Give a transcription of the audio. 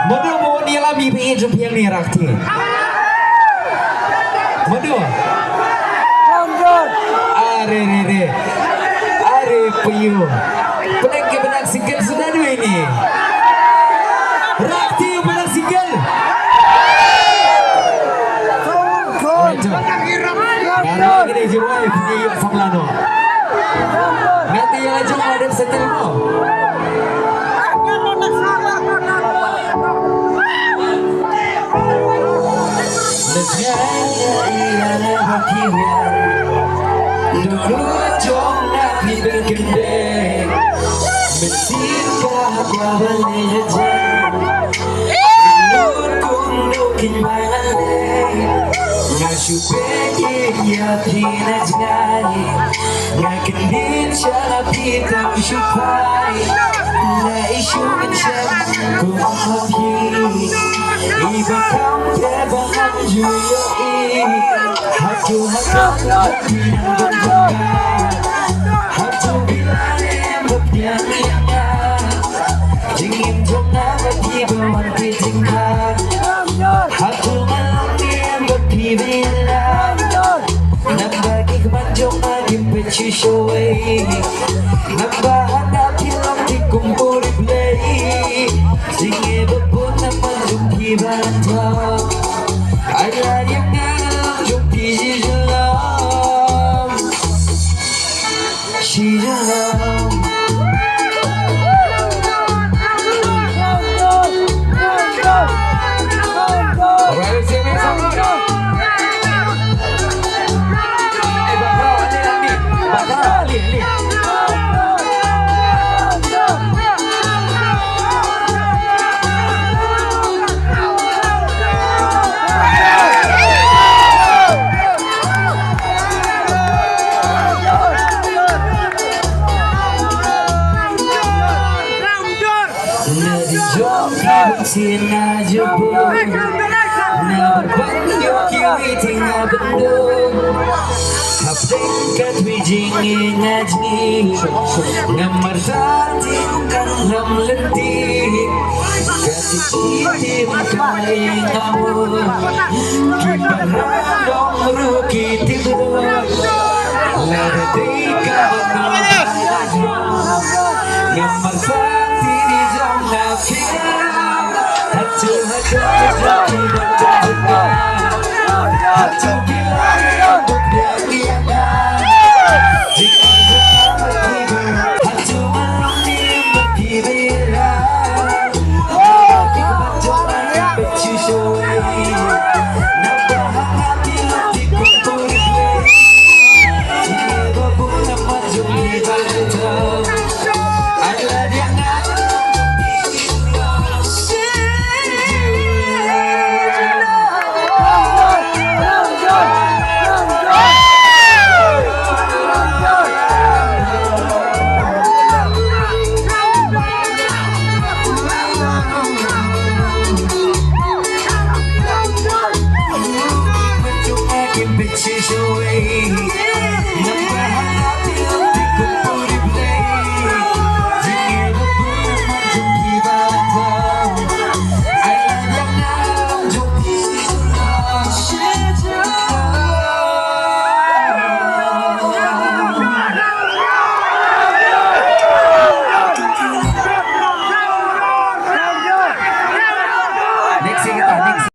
มาดูวันนี้เรามีเพลงเพียงนี้รักที่มาดูare Puyu penangki benang single sudah dua ini Rakti benang single karena ini jiwa punya yuk samlano nanti yang aja ada setel mo Negara ialah bagian dulu jomna bergede Mesirkah bawalnya jam Menurutku mungkin balik Ngasupeki ya pina jari Ngakendin siya pita usupai Na isyukin siya kumapi Iba kang tebang juyo Hatu pinang berjaga Hatu bilang berpiang-pianga Dingin jomna berkibawan pitingkat Hatu malam yang berpibilang Nambagi kemanjong maging pechushaway Nambahan na pilang dikumpuri play Singe bapun naman yung pibarantang Ada yang ngalang yung pijilang Sijalang Alright, see me some bakal lihat Sina jebol na berbandyo kiri tinggal bendung Hapdekat wijing ngaji Ngamar tatingkan lam letih Katikitim kaya ngamur Kibaran dong ruki tidur Lada dika Ngamar tati di jam nafikan Hatu bilang yang berpiang-piang Hatu malam yang berpibilang Bagi kemanjongan yang bercushaway Nambahan hati letih kumpul play Singe babun nama jumli bantang Adalah dia ngalang Bitches away